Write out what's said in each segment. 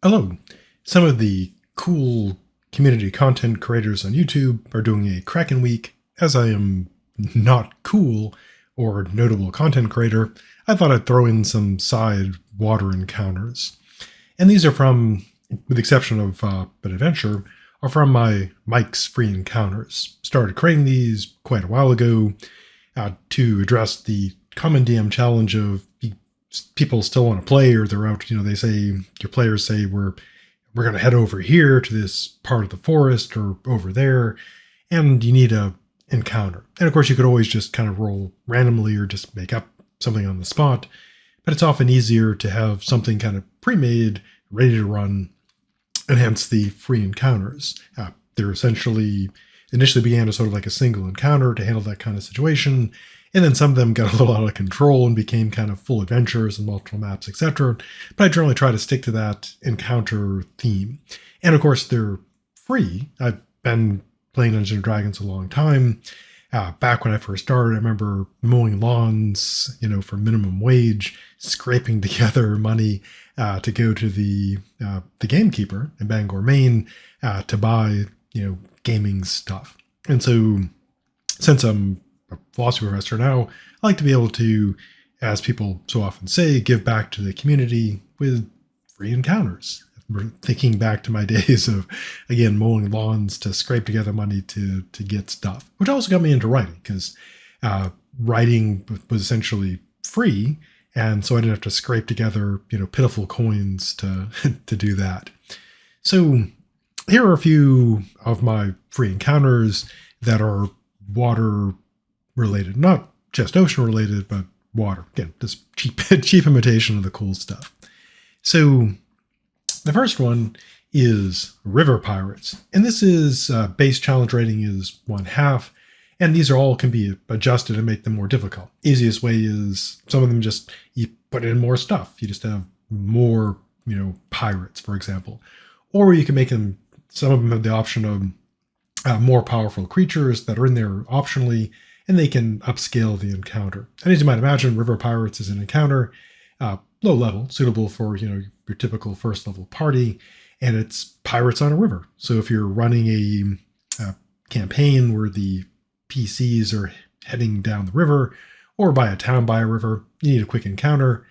Hello. Some of the cool community content creators on YouTube are doing a Kraken week. As I am not cool or notable content creator, I thought I'd throw in some side water encounters. And these are from, with the exception of an adventure, are from my Mike's Free Encounters. Started creating these quite a while ago to address the common DM challenge of people still want to play, or they're out, they say, your players say, we're going to head over here to this part of the forest or over there, and you need a encounter. And of course, you could always just kind of roll randomly or just make up something on the spot, but it's often easier to have something kind of pre-made, ready to run, and hence the free encounters. They're essentially initially began as sort of like a single encounter to handle that kind of situation, and then some of them got a little out of control and became kind of full adventures and multiple maps, etc. But I generally try to stick to that encounter theme. And of course, they're free. I've been playing Dungeons and Dragons a long time. Back when I first started, I remember mowing lawns, for minimum wage, scraping together money to go to the gamekeeper in Bangor, Maine, to buy, gaming stuff. And so, since I'm a philosophy professor now, I like to be able to, as people so often say, give back to the community with free encounters. Thinking back to my days of, again, mowing lawns to scrape together money to get stuff, which also got me into writing, because writing was essentially free, and so I didn't have to scrape together, pitiful coins to to do that. So here are a few of my free encounters that are water related, not just ocean related, but water. Again, just cheap imitation of the cool stuff. So the first one is river pirates, and this is base challenge rating is 1/2, and these are all can be adjusted and make them more difficult. Easiest way is some of them just you put in more stuff. You just have more, pirates, for example, or you can make them. Some of them have the option of more powerful creatures that are in there optionally, and they can upscale the encounter. And as you might imagine, river pirates is an encounter, low level, suitable for your typical first level party, and it's pirates on a river. So if you're running a campaign where the PCs are heading down the river, or by a town by a river, you need a quick encounter.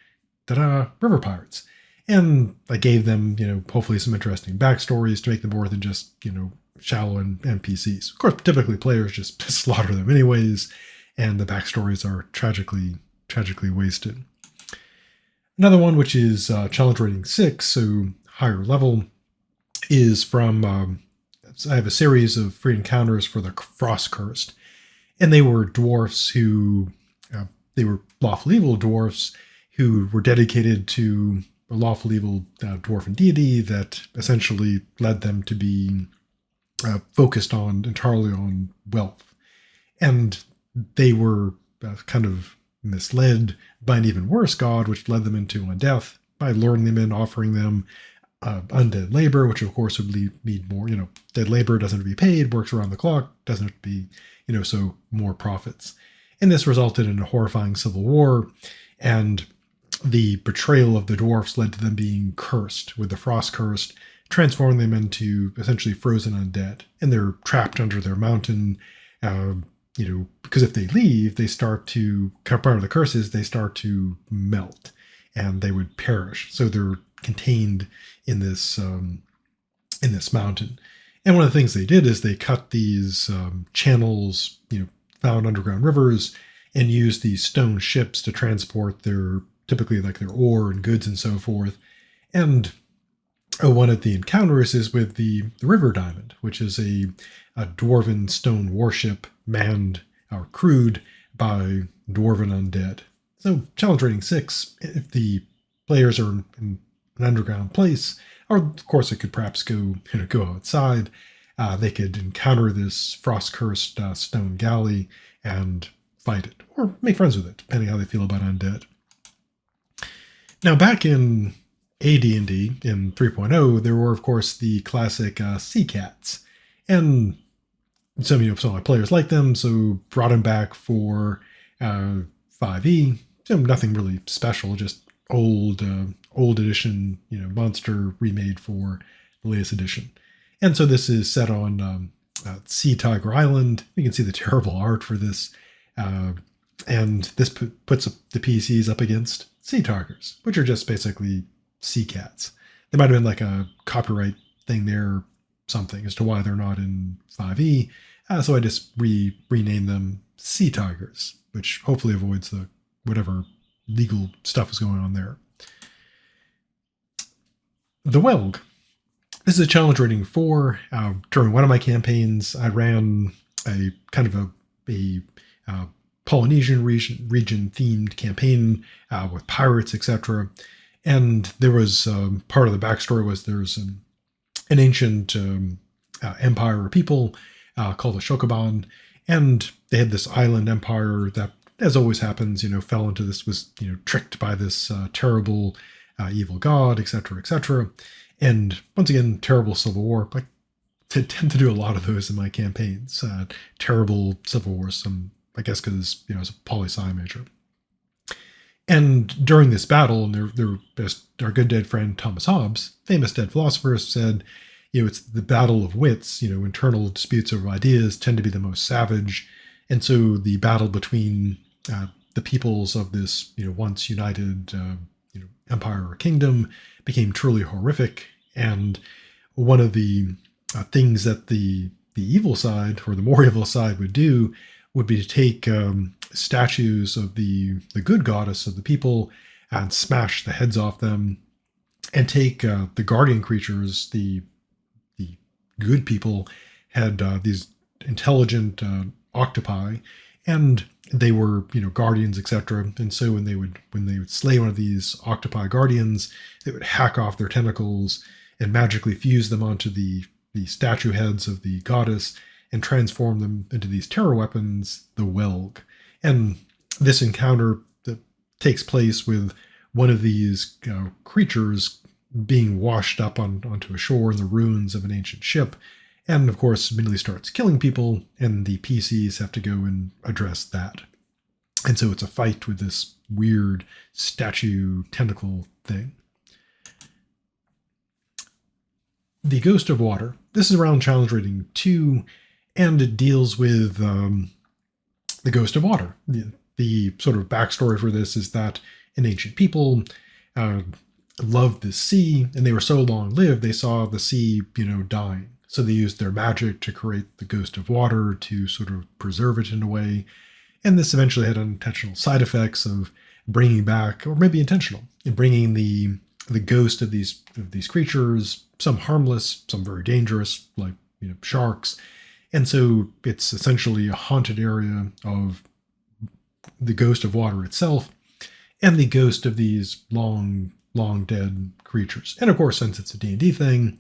Ta-da! River pirates. And I gave them, hopefully some interesting backstories to make them more than just, shallow NPCs. Of course, typically players just slaughter them anyways, and the backstories are tragically wasted. Another one, which is challenge rating 6, so higher level, is from, I have a series of free encounters for the Frost Cursed, and they were dwarfs who, they were lawful evil dwarfs who were dedicated to a lawful evil dwarven deity that essentially led them to be focused entirely on wealth. And they were kind of misled by an even worse god, which led them into undeath by luring them in, offering them undead labor, which of course would need more, dead labor doesn't have to be paid, works around the clock, doesn't have to be, so more profits. And this resulted in a horrifying civil war, and the betrayal of the dwarfs led to them being cursed with the frost cursed, transforming them into essentially frozen undead. And they're trapped under their mountain, because if they leave, they start to, part of the curses, they start to melt and they would perish. So they're contained in this mountain. And one of the things they did is they cut these channels, found underground rivers, and used these stone ships to transport typically like their ore and goods and so forth. And one of the encounters is with the River Diamond, which is a dwarven stone warship manned or crewed by dwarven undead. So challenge rating 6, if the players are in an underground place, or of course it could perhaps go outside, they could encounter this frost-cursed stone galley and fight it, or make friends with it, depending how they feel about undead. Now, back in AD&D in 3.0, there were, of course, the classic sea cats, and some of my players liked them, so brought them back for 5e. So nothing really special, just old edition, monster remade for the latest edition. And so this is set on Sea Tiger Island. You can see the terrible art for this. And this puts the PCs up against sea tigers, which are just basically sea cats. There might have been like a copyright thing there, something as to why they're not in 5e. So I just renamed them sea tigers, which hopefully avoids the whatever legal stuff is going on there. The Welg. This is a challenge rating 4. During one of my campaigns, I ran a kind of a Polynesian region themed campaign with pirates, etc. And there was part of the backstory was there's an ancient empire or people called the Shokoban, and they had this island empire that, as always happens, fell into this, was tricked by this terrible evil god, etc., etc. And once again, terrible civil war. I tend to do a lot of those in my campaigns. Terrible civil wars. I guess because it's a poli-sci major. And during this battle, and our good dead friend Thomas Hobbes, famous dead philosopher, said, it's the battle of wits. Internal disputes over ideas tend to be the most savage, and so the battle between the peoples of this once united empire or kingdom became truly horrific. And one of the things that the evil side, or the more evil side, would do would be to take statues of the good goddess of the people and smash the heads off them, and take the guardian creatures. The good people had these intelligent octopi, and they were guardians, etc. And so when they would slay one of these octopi guardians, they would hack off their tentacles and magically fuse them onto the statue heads of the goddess and transform them into these terror weapons, the Welg. And this encounter that takes place with one of these creatures being washed up onto a shore in the ruins of an ancient ship, and of course immediately starts killing people, and the PCs have to go and address that. And so it's a fight with this weird statue tentacle thing. The Ghost of Water. This is around challenge rating 2, and it deals with the Ghost of Water. The sort of backstory for this is that an ancient people loved the sea, and they were so long-lived they saw the sea, dying. So they used their magic to create the Ghost of Water to sort of preserve it in a way. And this eventually had unintentional side effects of bringing back, or maybe intentional, in bringing the ghost of these creatures, some harmless, some very dangerous, like sharks. And so it's essentially a haunted area of the Ghost of Water itself and the ghost of these long dead creatures. And of course, since it's a D&D thing,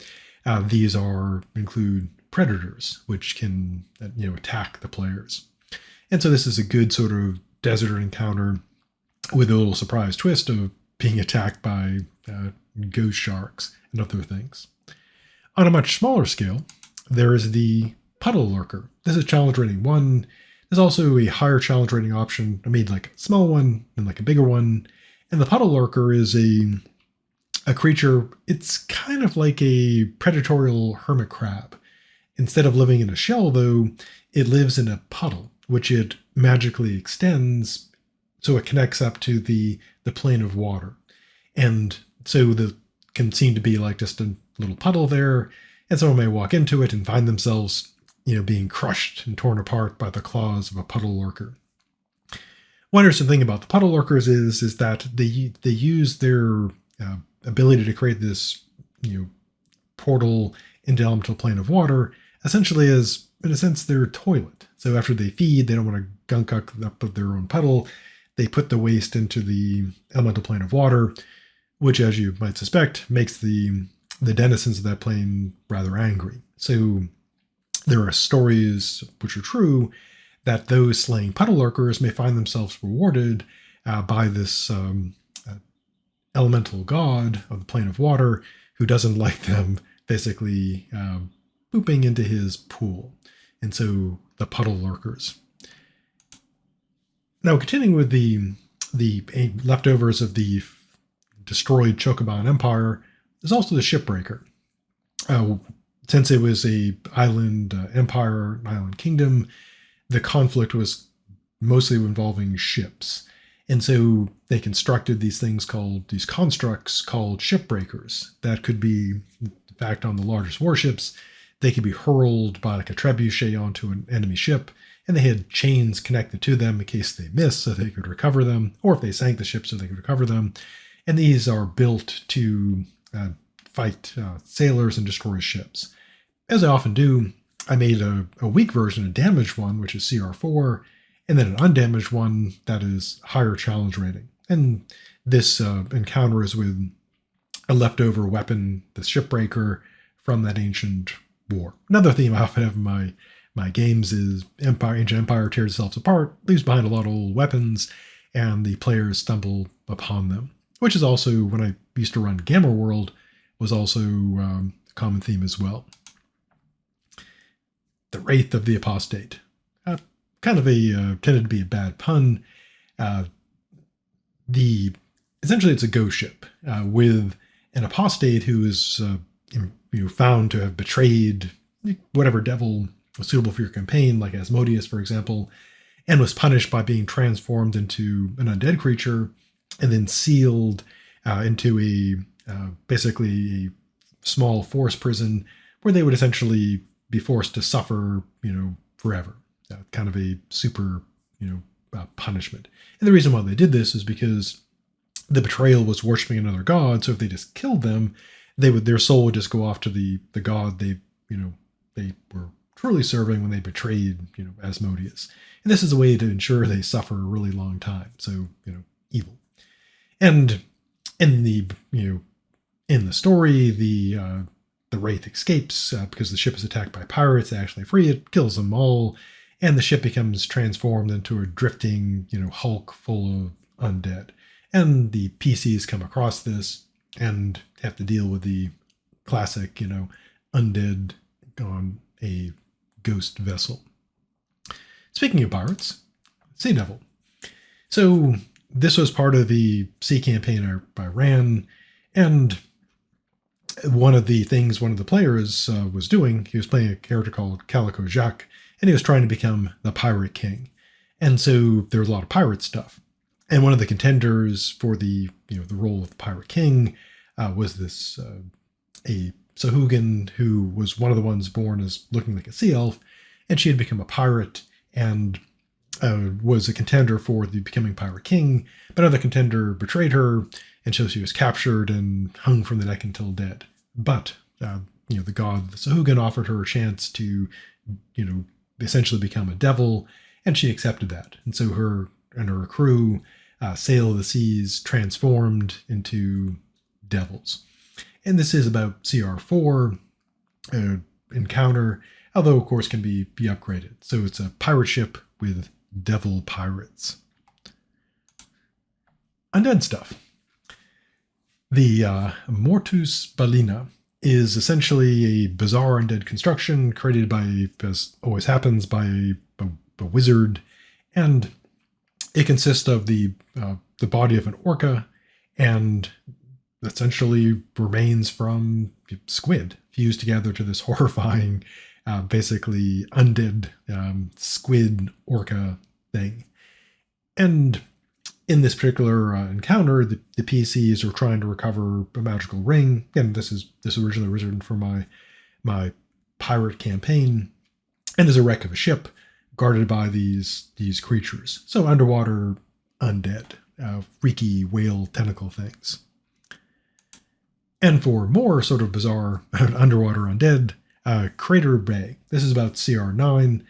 these include predators, which can attack the players. And so this is a good sort of desert encounter with a little surprise twist of being attacked by ghost sharks and other things. On a much smaller scale, there is the Puddle Lurker. This is challenge rating 1. There's also a higher challenge rating option. I made like a small one and like a bigger one. And the Puddle Lurker is a creature. It's kind of like a predatorial hermit crab. Instead of living in a shell, though, it lives in a puddle, which it magically extends so it connects up to the plane of water. And so can seem to be like just a little puddle there, and someone may walk into it and find themselves, being crushed and torn apart by the claws of a puddle lurker. One interesting thing about the puddle lurkers is that they use their ability to create this, portal into elemental plane of water essentially as, in a sense, their toilet. So after they feed, they don't want to gunk up their own puddle. They put the waste into the elemental plane of water, which, as you might suspect, makes the denizens of that plane rather angry. So there are stories, which are true, that those slaying puddle lurkers may find themselves rewarded by this elemental god of the plane of water who doesn't like them basically pooping into his pool. And so the puddle lurkers. Now, continuing with the leftovers of the destroyed Chocoban Empire, there's also the Shipbreaker. Since it was a island empire, island kingdom, the conflict was mostly involving ships. And so they constructed these constructs called shipbreakers that could be, in fact, on the largest warships, they could be hurled by like a trebuchet onto an enemy ship, and they had chains connected to them in case they missed so they could recover them, or if they sank the ship so they could recover them. And these are built to fight sailors and destroy ships. As I often do, I made a weak version, a damaged one, which is CR4, and then an undamaged one that is higher challenge rating. And this encounter is with a leftover weapon, the Shipbreaker, from that ancient war. Another theme I often have in my games is Ancient Empire tears itself apart, leaves behind a lot of old weapons, and the players stumble upon them. Which is also, when I used to run Gamma World, was also a common theme as well. The Wraith of the Apostate. Kind of tended to be a bad pun. Essentially it's a ghost ship with an apostate who is found to have betrayed whatever devil was suitable for your campaign, like Asmodeus, for example, and was punished by being transformed into an undead creature and then sealed into basically a small forest prison where they would essentially be forced to suffer, forever. Kind of a super, punishment. And the reason why they did this is because the betrayal was worshiping another god. So if they just killed them, their soul would just go off to the god they were truly serving when they betrayed, Asmodeus. And this is a way to ensure they suffer a really long time. So, evil. And in the story, the Wraith escapes because the ship is attacked by pirates. They actually free it, kills them all, and the ship becomes transformed into a drifting, hulk full of undead. And the PCs come across this and have to deal with the classic, undead on a ghost vessel. Speaking of pirates, Sea Devil. So this was part of the sea campaign I ran, and one of the players was doing, he was playing a character called Calico Jacques, and he was trying to become the Pirate King. And so there was a lot of pirate stuff. And one of the contenders for the role of the Pirate King was this a Sahuagin who was one of the ones born as looking like a sea elf, and she had become a pirate and was a contender for the becoming Pirate King. But another contender betrayed her, and so she was captured and hung from the neck until dead. But the god, the Sahuagin, offered her a chance to, essentially become a devil, and she accepted that. And so her and her crew sail the seas, transformed into devils. And this is about CR4 encounter, although of course can be upgraded. So it's a pirate ship with devil pirates. Undead stuff. The Mortus Balina is essentially a bizarre undead construction created by, as always happens, by a wizard, and it consists of the body of an orca and essentially remains from squid fused together to this horrifying, basically undead squid orca thing. And in this particular encounter, the PCs are trying to recover a magical ring. And this is originally written for my pirate campaign. And there's a wreck of a ship guarded by these creatures. So underwater undead, freaky whale tentacle things. And for more sort of bizarre underwater undead, Crater Bay. This is about CR9.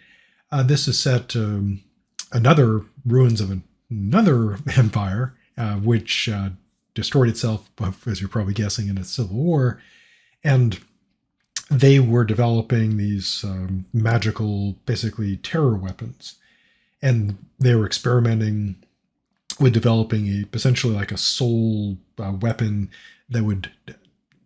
This is set another ruins of another empire, which destroyed itself, as you're probably guessing, in a civil war. And they were developing these magical, basically terror weapons. And they were experimenting with developing essentially like a soul weapon that would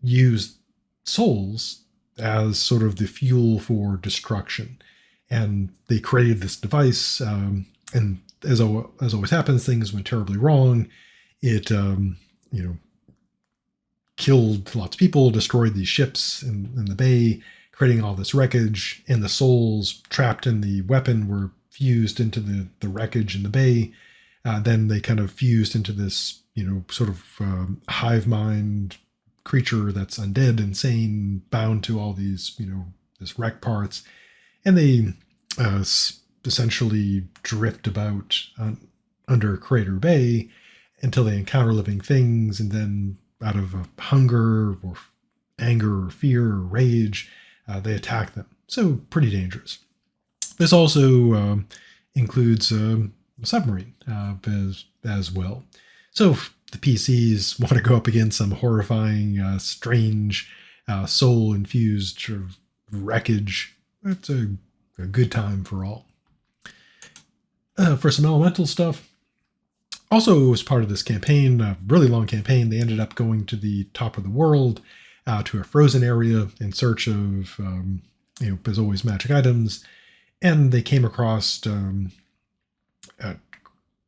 use souls as sort of the fuel for destruction. And they created this device, and as always happens, things went terribly wrong. It, killed lots of people, destroyed these ships in the bay, creating all this wreckage, and the souls trapped in the weapon were fused into the wreckage in the bay. Then they kind of fused into this, sort of hive mind creature that's undead, insane, bound to all these, this wreck parts. And they essentially drift about under Crater Bay until they encounter living things, and then out of hunger or anger or fear or rage, they attack them. So pretty dangerous. This also includes a submarine as well. So if the PCs want to go up against some horrifying, strange, soul-infused wreckage, it's a good time for all. For some elemental stuff, also as part of this campaign, a really long campaign, they ended up going to the top of the world, to a frozen area in search of, as always, magic items. And they came across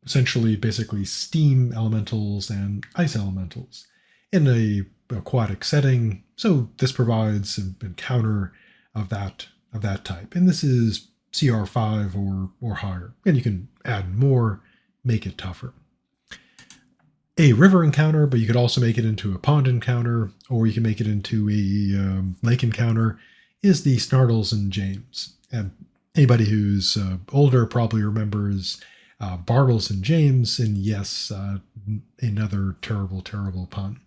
essentially basically steam elementals and ice elementals in a aquatic setting. So this provides an encounter of that type. And this is CR5 or higher. And you can add more, make it tougher. A river encounter, but you could also make it into a pond encounter, or you can make it into a lake encounter, is the Snartles and James. And anybody who's older probably remembers Bartles and James, and yes, another terrible, terrible pun.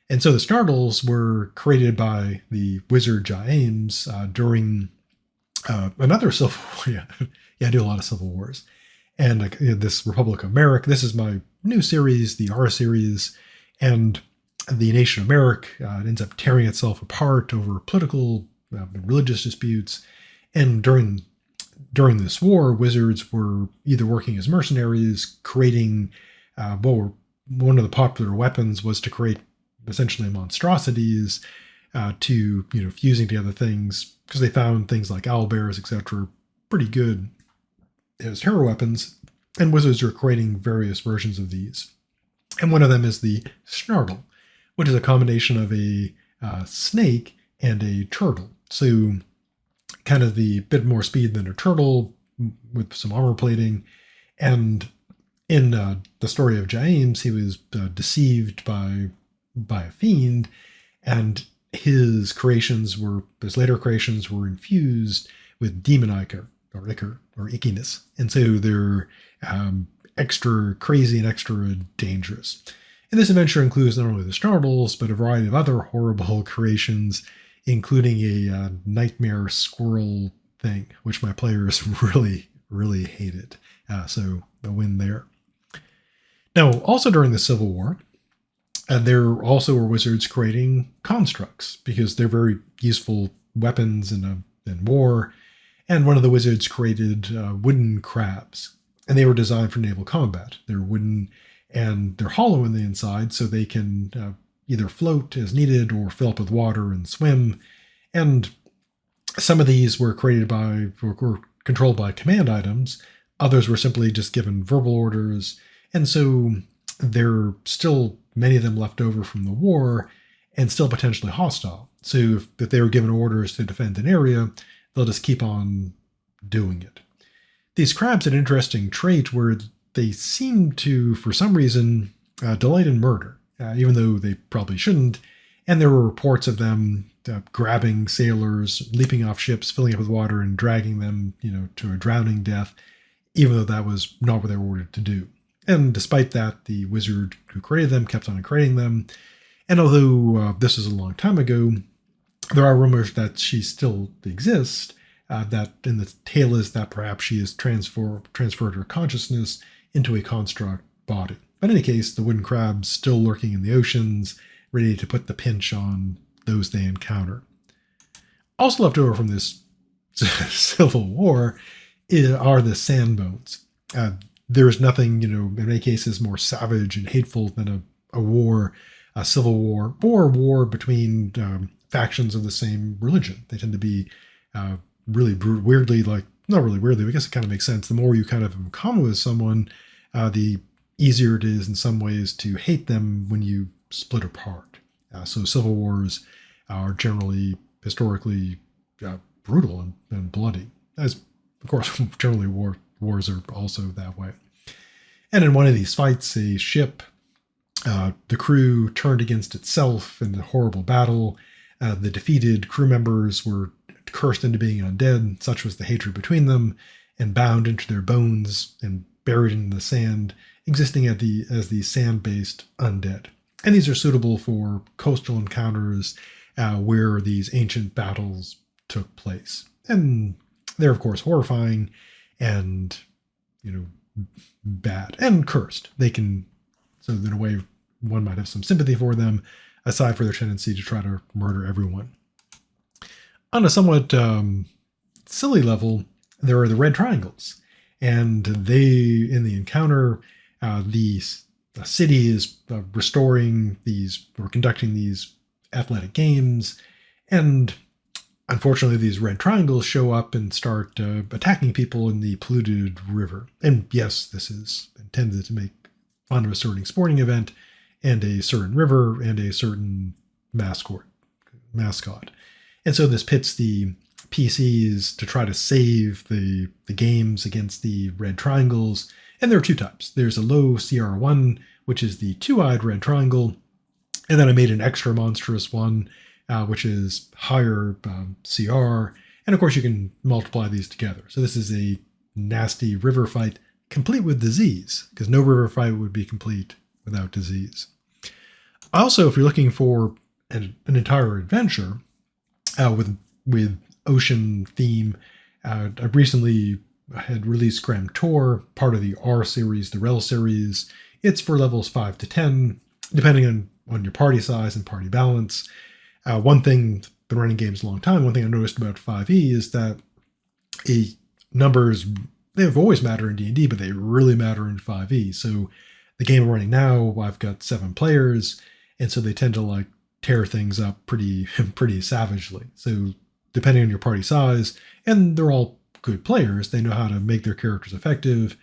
And so the Snartles were created by the wizard James during another Civil War. Yeah, I do a lot of Civil Wars. And this Republic of Merrick, this is my new series, the R series, and the nation of Merrick ends up tearing itself apart over political and religious disputes. And during this war, wizards were either working as mercenaries, creating, one of the popular weapons was to create essentially monstrosities, to, fusing together things, because they found things like owlbears, etc., pretty good as terror weapons, and wizards are creating various versions of these. And one of them is the Snartle, which is a combination of a snake and a turtle. So kind of the bit more speed than a turtle with some armor plating. And in the story of James, he was deceived by a fiend, and his later creations were infused with demon ichor or ickiness. And so they're extra crazy and extra dangerous. And this adventure includes not only the Snartles, but a variety of other horrible creations, including a nightmare squirrel thing, which my players really, really hated. So a win there. Now, also during the Civil War, there also were wizards creating constructs, because they're very useful weapons in war. And one of the wizards created wooden crabs, and they were designed for naval combat. They're wooden and they're hollow in the inside, so they can either float as needed or fill up with water and swim. And some of these were were controlled by command items. Others were simply just given verbal orders. And so there are still many of them left over from the war and still potentially hostile. So if they were given orders to defend an area, they'll just keep on doing it. These crabs had an interesting trait where they seem to, for some reason, delight in murder, even though they probably shouldn't. And there were reports of them grabbing sailors, leaping off ships, filling up with water, and dragging them, to a drowning death, even though that was not what they were ordered to do. And despite that, the wizard who created them kept on creating them. And although this is a long time ago, there are rumors that she still exists, that in the tale is that perhaps she has transferred her consciousness into a construct body. But in any case, the wooden crabs still lurking in the oceans, ready to put the pinch on those they encounter. Also left over from this Civil War are the sandbones. There's nothing, in many cases, more savage and hateful than a war, a civil war, or a war between factions of the same religion. They tend to be really weirdly, not really weirdly, I guess it kind of makes sense. The more you kind of have in common with someone, the easier it is in some ways to hate them when you split apart. So civil wars are generally historically brutal and bloody, as of course generally wars are also that way. And in one of these fights, a ship, the crew turned against itself in a horrible battle. The defeated crew members were cursed into being undead, such was the hatred between them, and bound into their bones and buried in the sand, existing as the sand-based undead. And these are suitable for coastal encounters where these ancient battles took place. And they're, of course, horrifying and, bad and cursed. They can, so in a way, one might have some sympathy for them, aside for their tendency to try to murder everyone. On a somewhat silly level, there are the red triangles. And they, in the encounter, the city is restoring these, or conducting these athletic games. And unfortunately, these red triangles show up and start attacking people in the polluted river. And yes, this is intended to make fun of a certain sporting event and a certain river and a certain mascot. And so this pits the PCs to try to save the games against the red triangles. And there are two types. There's a low CR1, which is the two-eyed red triangle. And then I made an extra monstrous one, which is higher CR. And of course, you can multiply these together. So this is a nasty river fight, complete with disease, because no river fight would be complete without disease. Also, if you're looking for an entire adventure with ocean theme, I recently had released Grand Tour, part of the R series, the Rel series. It's for levels 5 to 10, depending on your party size and party balance. One thing, been running games a long time, one thing I noticed about 5e is that numbers, they've always mattered in D&D, but they really matter in 5e. So the game I'm running now, I've got 7 players, and so they tend to tear things up pretty savagely. So depending on your party size, and they're all good players, they know how to make their characters effective,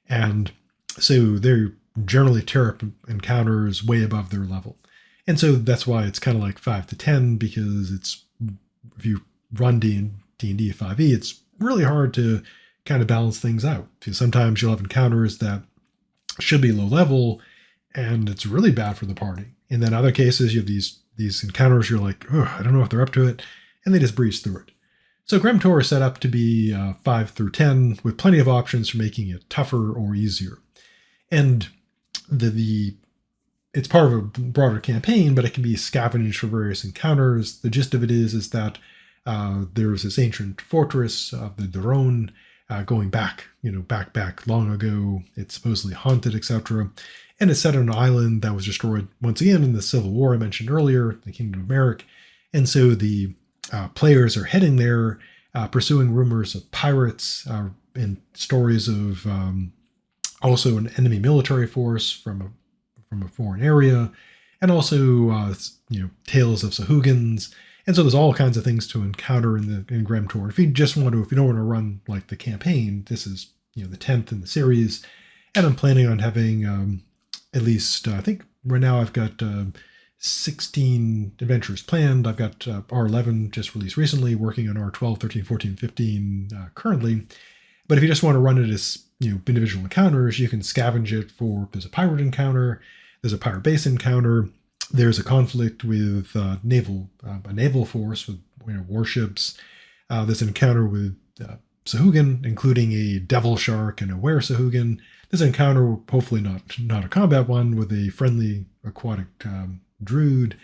and so they generally tear up encounters way above their level. And so that's why it's kind of like 5 to 10, because if you run D&D at 5e, it's really hard to kind of balance things out. Because sometimes you'll have encounters that should be low level, and it's really bad for the party. And then other cases, you have these encounters, you're like, oh, I don't know if they're up to it, and they just breeze through it. So Grim Tour is set up to be 5 through 10, with plenty of options for making it tougher or easier. And it's part of a broader campaign, but it can be scavenged for various encounters. The gist of it is that there's this ancient fortress of the Daron, going back long ago. It's supposedly haunted, etc. And it's set on an island that was destroyed once again in the Civil War I mentioned earlier, the Kingdom of Merrick. And so the players are heading there, pursuing rumors of pirates and stories of also an enemy military force from a foreign area, and also tales of Sahugans. And so there's all kinds of things to encounter in Grim Tour. If you don't want to run like the campaign, this is the 10th in the series, and I'm planning on having at least I think right now I've got 16 adventures planned. I've got R11 just released recently, working on R12, 13, 14, 15 currently. But if you just want to run it as individual encounters, you can scavenge it for, there's a pirate encounter, there's a pirate base encounter, there's a conflict with a naval force with warships. There's an encounter with Sahugan, including a devil shark and a were Sahugan. There's an encounter, hopefully not a combat one, with a friendly aquatic druid,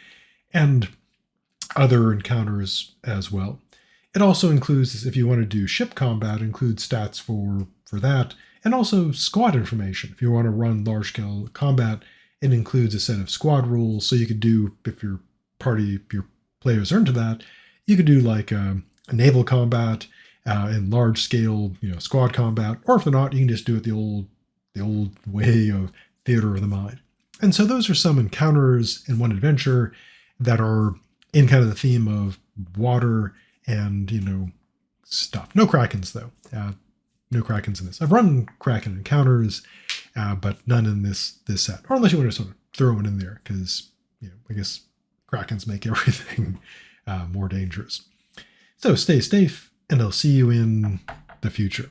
and other encounters as well. It also includes, if you want to do ship combat, includes stats for that, and also squad information. If you want to run large-scale combat, it includes a set of squad rules. So you could do, if your players are into that, you could do like a naval combat and large-scale squad combat, or if they're not, you can just do it the old way of theater of the mind. And so those are some encounters in one adventure that are in kind of the theme of water and, stuff. No Krakens, though. No Krakens in this. I've run Kraken encounters, but none in this set. Or unless you want to sort of throw one in there, because, I guess Krakens make everything more dangerous. So stay safe, and I'll see you in the future.